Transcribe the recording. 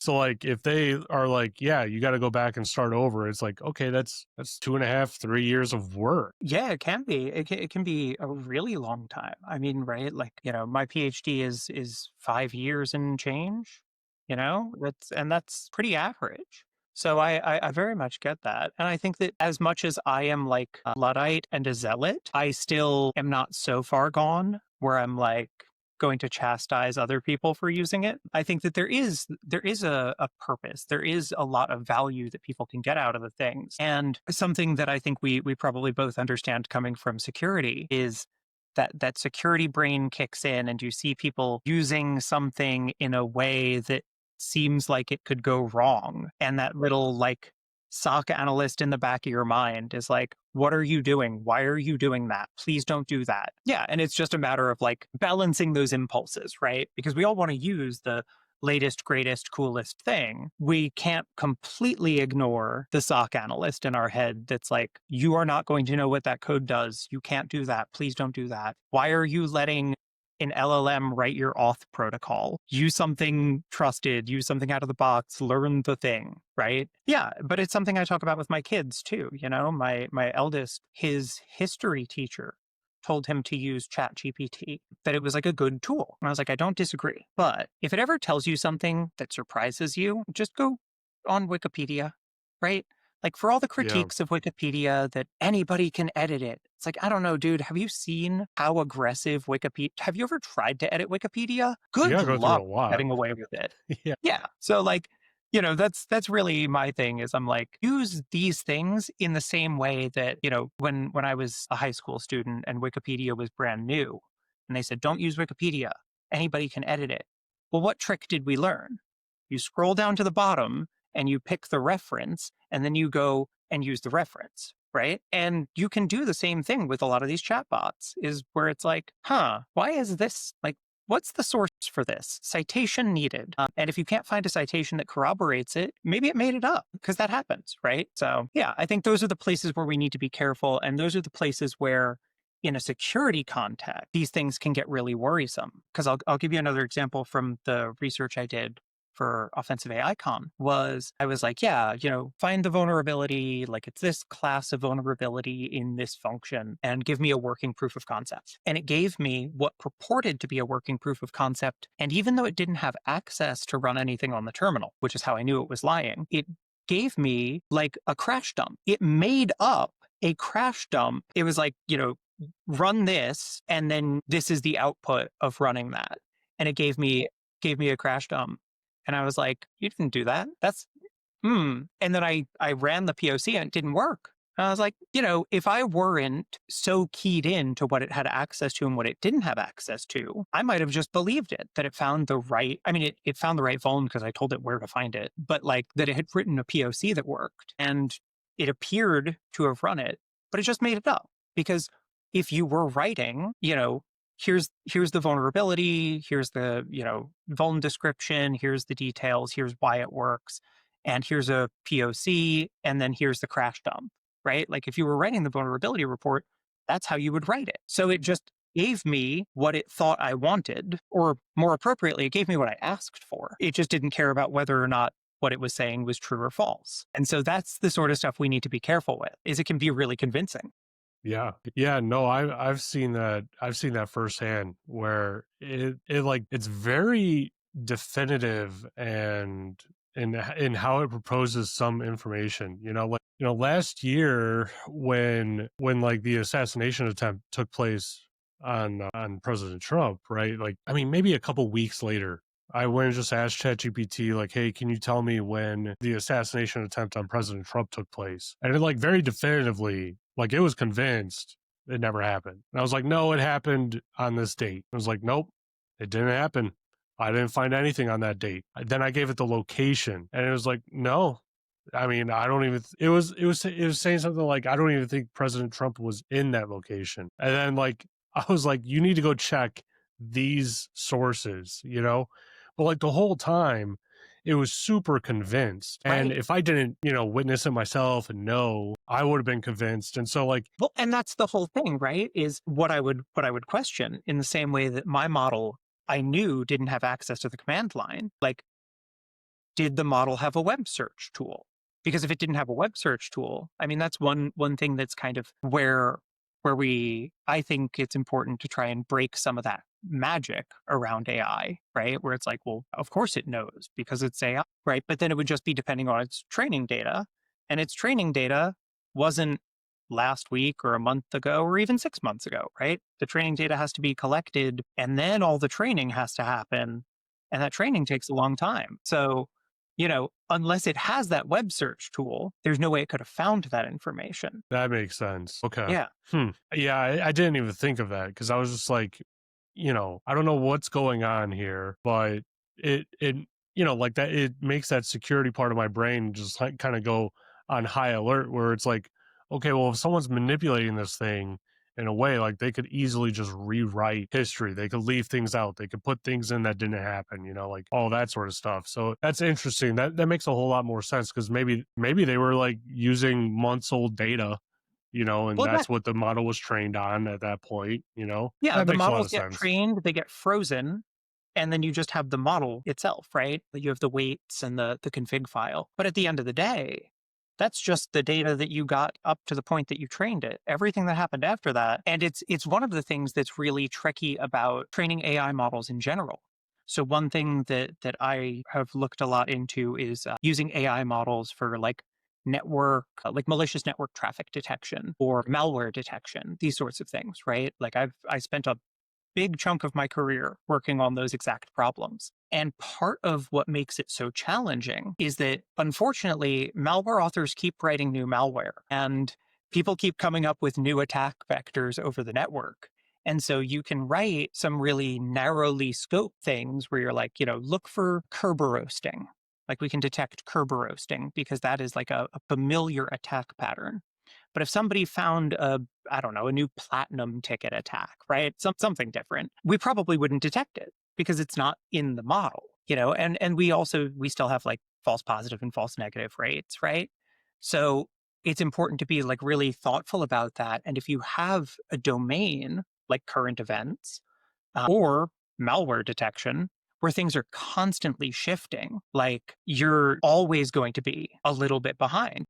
So like if they are like, yeah, you got to go back and start over, it's like, okay, that's 2.5, 3 years of work. Yeah, it can be. It can be a really long time. I mean, right? Like, my PhD is 5 years and change. That's pretty average. So I very much get that, and I think that as much as I am like a luddite and a zealot, I still am not so far gone where I'm like going to chastise other people for using it. I think that there is a purpose. There is a lot of value that people can get out of the things. And something that I think we probably both understand coming from security is that security brain kicks in and you see people using something in a way that seems like it could go wrong. And that little like SOC analyst in the back of your mind is like, what are you doing? Why are you doing that? Please don't do that. Yeah. And it's just a matter of like balancing those impulses, right? Because we all want to use the latest, greatest, coolest thing. We can't completely ignore the SOC analyst in our head that's like, you are not going to know what that code does. You can't do that. Please don't do that. Why are you letting an LLM write your auth protocol? Use something trusted, use something out of the box, learn the thing, right? Yeah, but it's something I talk about with my kids too. My eldest, his history teacher told him to use ChatGPT, that it was like a good tool. And I was like, I don't disagree. But if it ever tells you something that surprises you, just go on Wikipedia, right? Like for all the Yeah. critiques of Wikipedia that anybody can edit it. It's like, I don't know, dude. Have you seen how aggressive Wikipedia? Have you ever tried to edit Wikipedia? You Good gotta go through luck a lot. getting away with it. Yeah. Yeah. So like, that's really my thing is I'm like, use these things in the same way that, when I was a high school student and Wikipedia was brand new and they said, don't use Wikipedia. Anybody can edit it. Well, what trick did we learn? You scroll down to the bottom and you pick the reference and then you go and use the reference, right? And you can do the same thing with a lot of these chatbots is where it's like, why is this like, what's the source for this? Citation needed. And if you can't find a citation that corroborates it, maybe it made it up because that happens, right? So yeah, I think those are the places where we need to be careful. And those are the places where in a security context, these things can get really worrisome. Because I'll give you another example from the research I did for offensive AI con was I was like, yeah, find the vulnerability, like it's this class of vulnerability in this function and give me a working proof of concept. And it gave me what purported to be a working proof of concept. And even though it didn't have access to run anything on the terminal, which is how I knew it was lying, it gave me like a crash dump. It made up a crash dump. It was like, run this, and then this is the output of running that. And it gave me a crash dump. And I was like, you didn't do that. And then I ran the POC and it didn't work. And I was like, if I weren't so keyed in to what it had access to and what it didn't have access to, I might have just believed it, that it found the right, I mean, it found the right vuln because I told it where to find it, but like that it had written a POC that worked and it appeared to have run it, but it just made it up. Because if you were writing, here's the vulnerability, here's the, vuln description, here's the details, here's why it works, and here's a POC, and then here's the crash dump, right? Like if you were writing the vulnerability report, that's how you would write it. So it just gave me what it thought I wanted, or more appropriately, it gave me what I asked for. It just didn't care about whether or not what it was saying was true or false. And so that's the sort of stuff we need to be careful with, is it can be really convincing. Yeah. Yeah. No, I've seen that. I've seen that firsthand where it like, it's very definitive and in how it proposes some information, like, last year when like the assassination attempt took place on President Trump, right? Like, I mean, maybe a couple weeks later, I went and just asked ChatGPT, like, hey, can you tell me when the assassination attempt on President Trump took place? And it like very definitively, like it was convinced it never happened. And I was like, no, it happened on this date. I was like, nope, it didn't happen. I didn't find anything on that date. Then I gave it the location and it was like, no. I mean, I don't even, it was saying something like, I don't even think President Trump was in that location. And then like, I was like, you need to go check these sources, But like the whole time, it was super convinced. And Right. if I didn't, witness it myself and know, I would have been convinced. And so like, Well, and that's the whole thing, right? Is what I would question in the same way that my model I knew didn't have access to the command line. Like did the model have a web search tool? Because if it didn't have a web search tool, I mean, that's one thing that's kind of where we I think it's important to try and break some of that magic around AI, right? Where it's like, well, of course it knows because it's AI, right? But then it would just be depending on its training data. And its training data wasn't last week or a month ago or even 6 months ago, right? The training data has to be collected and then all the training has to happen. And that training takes a long time. So, unless it has that web search tool, there's no way it could have found that information. That makes sense. Okay. Yeah. Yeah, I didn't even think of that because I was just like, I don't know what's going on here, but it like that it makes that security part of my brain just like kind of go on high alert where it's like, okay, well, if someone's manipulating this thing in a way, like they could easily just rewrite history. They could leave things out. They could put things in that didn't happen, like all that sort of stuff. So that's interesting. That makes a whole lot more sense because maybe they were like using months old data, and Well, that's what the model was trained on at that point. yeah, That the makes a lot models of get sense. trained, they get frozen, and then you just have the model itself, right? You have the weights and the config file. But at the end of the day, that's just the data that you got up to the point that you trained it. Everything that happened after that, and it's one of the things that's really tricky about training AI models in general. So one thing that I have looked a lot into is using AI models for like malicious network traffic detection or malware detection, these sorts of things, right? Like I spent a big chunk of my career working on those exact problems. And part of what makes it so challenging is that unfortunately, malware authors keep writing new malware and people keep coming up with new attack vectors over the network. And so you can write some really narrowly scoped things where you're like, look for Kerberoasting. Like we can detect Kerberoasting because that is like a familiar attack pattern. But if somebody found I don't know, a new platinum ticket attack, right? Something different, we probably wouldn't detect it because it's not in the model, and we still have like false positive and false negative rates, right? So it's important to be like really thoughtful about that. And if you have a domain like current events or malware detection, where things are constantly shifting, like you're always going to be a little bit behind.